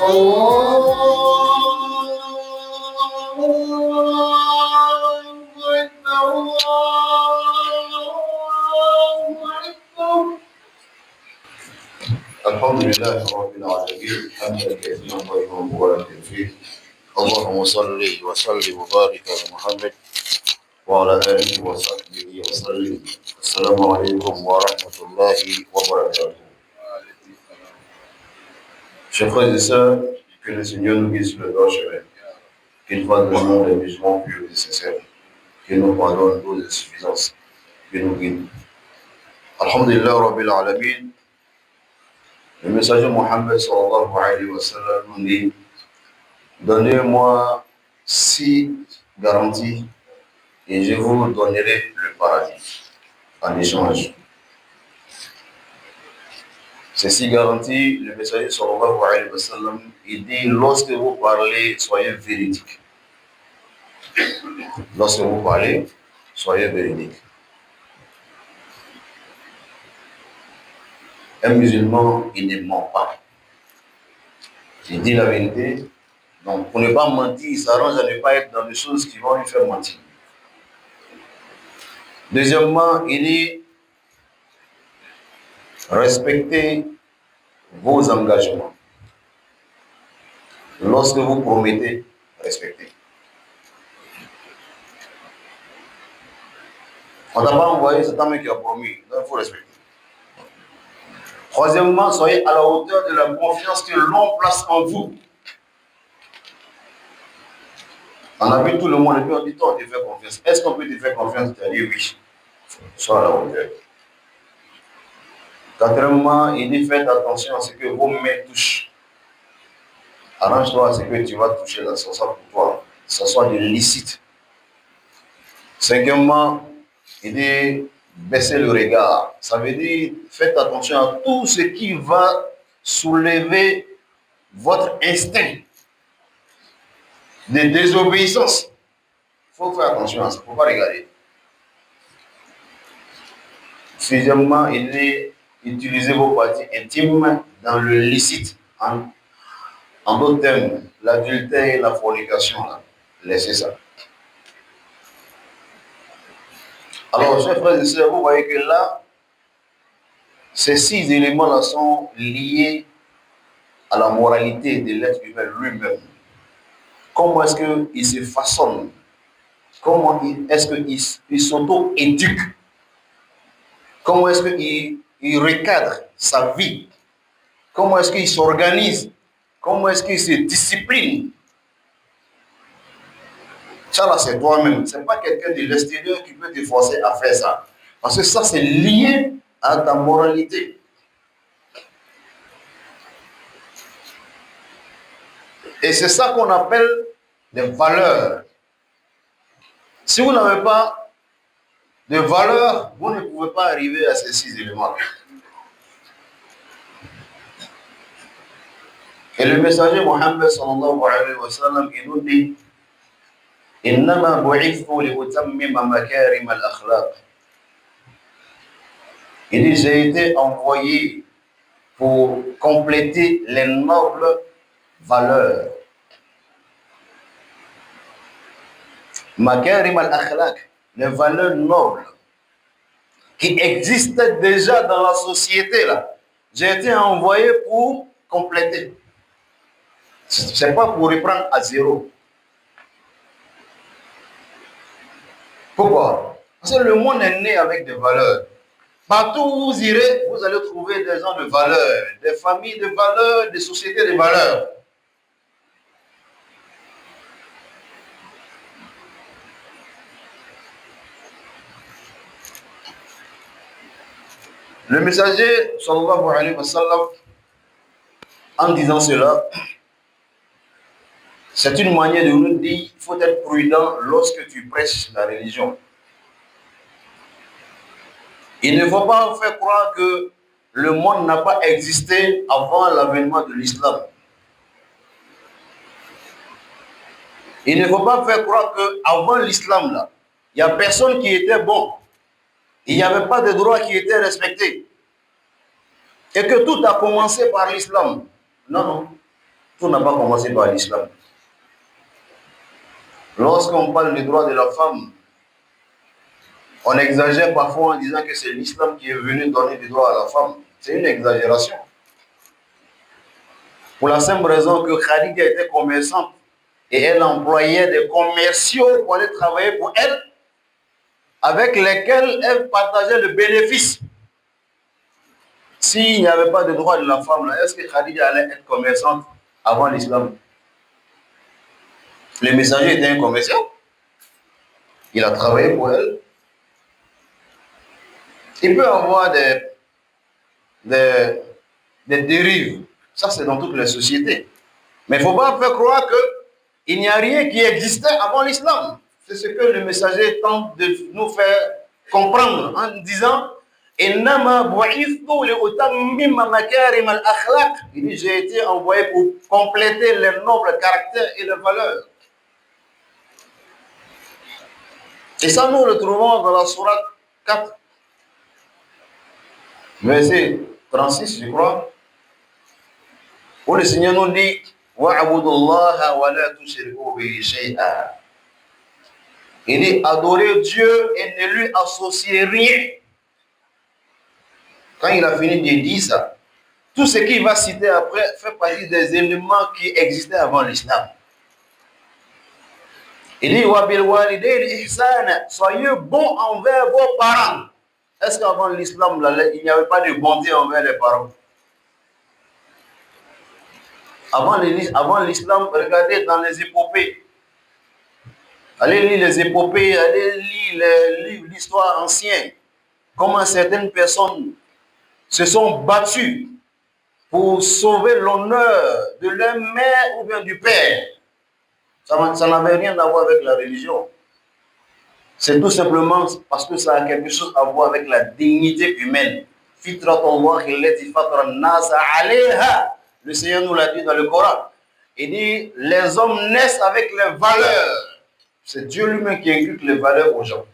الحمد لله رب العالمين حمدا كثيرا طيبا مباركا فيه اللهم صل وسلم وبارك على محمد وعلى اله وصحبه وسلم. السلام عليكم ورحمه الله وبركاته. Chers frères et sœurs, que le Seigneur nous guide sur le droit chemin, qu'il fasse de nous les musulmans purs et sincères, qu'il nous pardonne nos insuffisances, qu'il nous guide. Alhamdulillah Rabbil Alamin. Le messager Mohammed sallallahu alayhi wa sallam nous dit: donnez-moi 6 garanties et je vous donnerai le paradis en échange. Ces 6 garanties, le messager sallallahu alayhi wa sallam, il dit: lorsque vous parlez, soyez véridique. Lorsque vous parlez, soyez véridique. Un musulman, il ne ment pas. Il dit la vérité. Donc, pour ne pas mentir, il s'arrange à ne pas être dans des choses qui vont lui faire mentir. Deuxièmement, il dit: respectez vos engagements. Lorsque vous promettez, respectez. On n'a pas envoyé cet homme qui a promis, donc il faut respecter. Troisièmement, soyez à la hauteur de la confiance que l'on place en vous. On a vu tout le monde et puis on dit: toi, on te fait confiance. Est-ce qu'on peut te faire confiance? Tu as dit oui. Sois à la hauteur. Quatrièmement, il dit: faites attention à ce que vos mains touchent. Arrange-toi à ce que tu vas toucher là, ça soit pour toi, ça soit de licite. Cinquièmement, il dit: baissez le regard. Ça veut dire, faites attention à tout ce qui va soulever votre instinct de désobéissance. Il faut faire attention à ça, il ne faut pas regarder. Sixièmement, il dit: utilisez vos parties intimes dans le licite. En d'autres termes, l'adultère et la fornication, là, laissez ça. Alors, chers frères et sœurs, vous voyez que là, ces 6 éléments-là sont liés à la moralité de l'être humain lui-même. Comment est-ce qu'il se façonne? Comment est-ce qu'il s'auto-éduque? Comment est-ce qu'il recadre sa vie? Comment est-ce qu'il s'organise? Comment est-ce qu'il se discipline? Ça là, c'est toi-même. Ce n'est pas quelqu'un de l'extérieur qui peut te forcer à faire ça. Parce que ça, c'est lié à ta moralité. Et c'est ça qu'on appelle des valeurs. Si vous n'avez pas de valeurs, vous ne pouvez pas arriver à ces 6 éléments. Et le messager Mohammed sallallahu alayhi wa sallam, il nous dit: innama bu'ithtu li utammima makarim al-akhlaq. Il dit: j'ai été envoyé pour compléter les nobles valeurs. Makarim al-akhlaq, les valeurs nobles qui existent déjà dans la société là. J'ai été envoyé pour compléter. Ce n'est pas pour reprendre à zéro. Pourquoi? Parce que le monde est né avec des valeurs. Partout où vous irez, vous allez trouver des gens de valeurs, des familles de valeurs, des sociétés de valeurs. Le messager, sallallahu alayhi wa sallam, en disant cela, c'est une manière de nous dire: il faut être prudent lorsque tu prêches la religion. Il ne faut pas faire croire que le monde n'a pas existé avant l'avènement de l'islam. Il ne faut pas faire croire qu'avant l'islam, là, il n'y a personne qui était bon. Il n'y avait pas de droits qui étaient respectés. Et que tout a commencé par l'islam. Non, non. Tout n'a pas commencé par l'islam. Lorsqu'on parle des droits de la femme, on exagère parfois en disant que c'est l'islam qui est venu donner des droits à la femme. C'est une exagération. Pour la simple raison que Khadija était commerçante et elle employait des commerciaux pour aller travailler pour elle, avec lesquels elle partageait le bénéfice. S'il n'y avait pas de droit de la femme, est-ce que Khadija allait être commerçante avant l'islam? Le messager était un commerçant. Il a travaillé pour elle. Il peut y avoir des dérives. Ça, c'est dans toutes les sociétés. Mais il ne faut pas faire croire qu'il n'y a rien qui existait avant l'islam. C'est ce que le messager tente de nous faire comprendre en disant il dit j'ai été envoyé pour compléter les nobles caractères et les valeurs. Et ça, nous le trouvons dans la sourate 4, verset 36, je crois, où le Seigneur nous dit il dit adorer Dieu et ne lui associer rien. Quand il a fini de dire ça, tout ce qu'il va citer après fait partie des éléments qui existaient avant l'islam. Il dit soyez bons envers vos parents. Est-ce qu'avant l'islam, il n'y avait pas de bonté envers les parents? Avant l'islam, regardez dans les épopées. Allez lire les épopées, allez lire l'histoire ancienne. Comment certaines personnes se sont battues pour sauver l'honneur de leur mère ou bien du père. Ça n'avait rien à voir avec la religion. C'est tout simplement parce que ça a quelque chose à voir avec la dignité humaine. Le Seigneur nous l'a dit dans le Coran. Il dit, les hommes naissent avec les valeurs. C'est Dieu lui-même qui inculque les valeurs aux gens.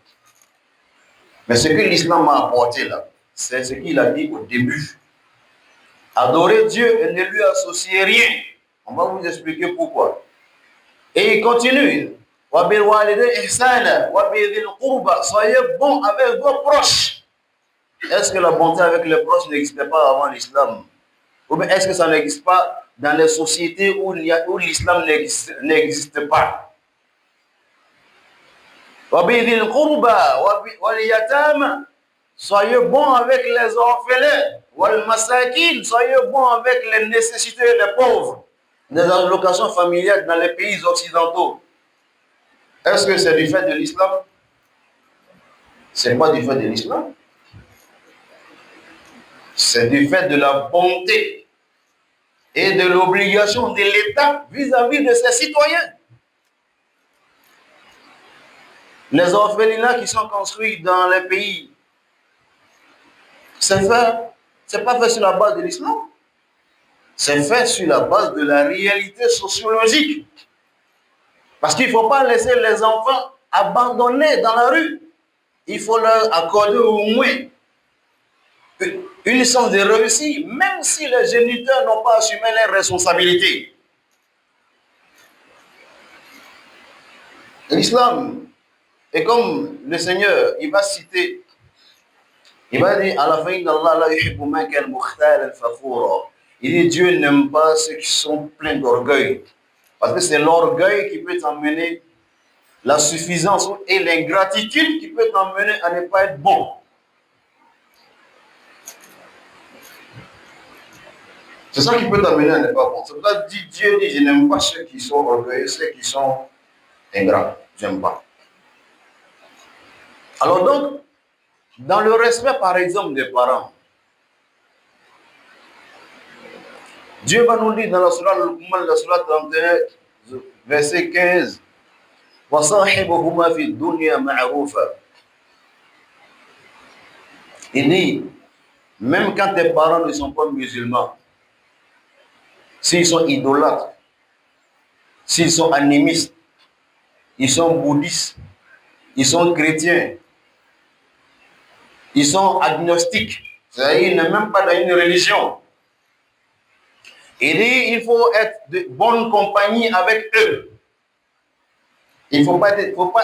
Mais ce que l'islam a apporté là, c'est ce qu'il a dit au début. Adorer Dieu et ne lui associer rien. On va vous expliquer pourquoi. Et il continue. Soyez bons avec vos proches. Est-ce que la bonté avec les proches n'existait pas avant l'islam? Ou bien est-ce que ça n'existe pas dans les sociétés où l'islam n'existe pas? Soyez bons avec les orphelins. Soyez bons avec les nécessités des pauvres. Des allocations familiales dans les pays occidentaux. Est-ce que c'est du fait de l'islam? Ce n'est pas du fait de l'islam. C'est du fait de la bonté et de l'obligation de l'État vis-à-vis de ses citoyens. Les orphelinats qui sont construits dans les pays, c'est pas fait sur la base de l'islam. C'est fait sur la base de la réalité sociologique. Parce qu'il ne faut pas laisser les enfants abandonnés dans la rue. Il faut leur accorder au moins une chance de réussir, même si les géniteurs n'ont pas assumé leurs responsabilités. L'islam, et comme le Seigneur, il va citer, il va dire à la fin d'Allah, il dit Dieu n'aime pas ceux qui sont pleins d'orgueil. Parce que c'est l'orgueil qui peut t'emmener, la suffisance et l'ingratitude qui peut t'emmener à ne pas être bon. C'est ça qui peut t'amener à ne pas bon. C'est pour ça que Dieu dit, je n'aime pas ceux qui sont orgueilleux, ceux qui sont ingrats. Je n'aime pas. Alors donc, dans le respect par exemple des parents, Dieu va nous dire dans la Surah 31, verset 15, وَصَاحِبُهُمَا فِي الدُّنْيَا مَعْرُوفًا. Il dit, même quand tes parents ne sont pas musulmans, s'ils sont idolâtres, s'ils sont animistes, ils sont bouddhistes, ils sont chrétiens, ils sont agnostiques, c'est-à-dire qu'ils ne sont même pas dans une religion. Il dit, il faut être de bonne compagnie avec eux. Il ne faut pas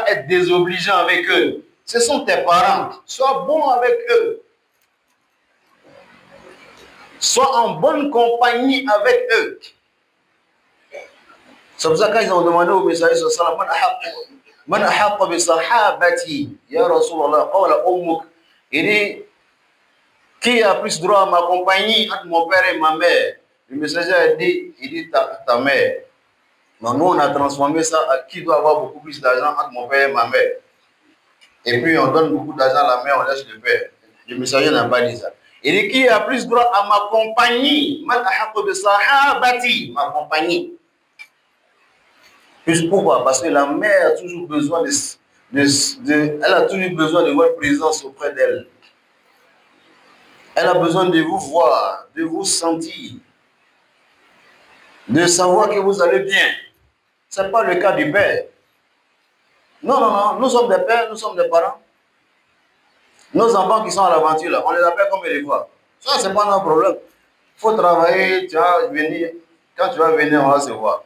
être désobligeant avec eux. Ce sont tes parents. Sois bon avec eux. Sois en bonne compagnie avec eux. C'est pour ça qu'ils ont demandé au messager sallallahu alayhi wa sallam, Man ahaqqa bi sahabati, ya Rasulallah, qawla ummuk. Il dit, qui a plus droit à ma compagnie entre mon père et ma mère? Le messager a dit, ta mère. Mais nous, on a transformé ça à qui doit avoir beaucoup plus d'argent entre mon père et ma mère. Et puis, on donne beaucoup d'argent à la mère, on laisse le père. Le messager n'a pas dit ça. Il dit, qui a plus droit à ma compagnie? Man ahaqqa bi sahabati, ma compagnie. Pourquoi? Parce que la mère a toujours besoin elle a toujours besoin de votre présence auprès d'elle. Elle a besoin de vous voir, de vous sentir, de savoir que vous allez bien. Ce n'est pas le cas du père. Non, non, non, nous sommes des pères, nous sommes des parents. Nos enfants qui sont à l'aventure, là, on les appelle comme ils les voient. Ça, ce n'est pas notre problème. Il faut travailler, tu vas venir. Quand tu vas venir, on va se voir.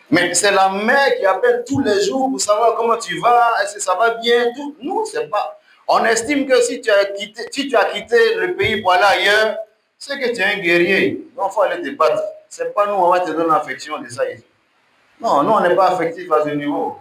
Mais c'est la mère qui appelle tous les jours pour savoir comment tu vas, est-ce que ça va bien, tout. Nous, c'est pas. On estime que si tu as quitté le pays pour aller ailleurs, c'est que tu es un guerrier. Donc, il faut aller te battre. C'est pas nous, on va te donner l'affection de ça ici. Non, nous, on n'est pas affectifs à ce niveau.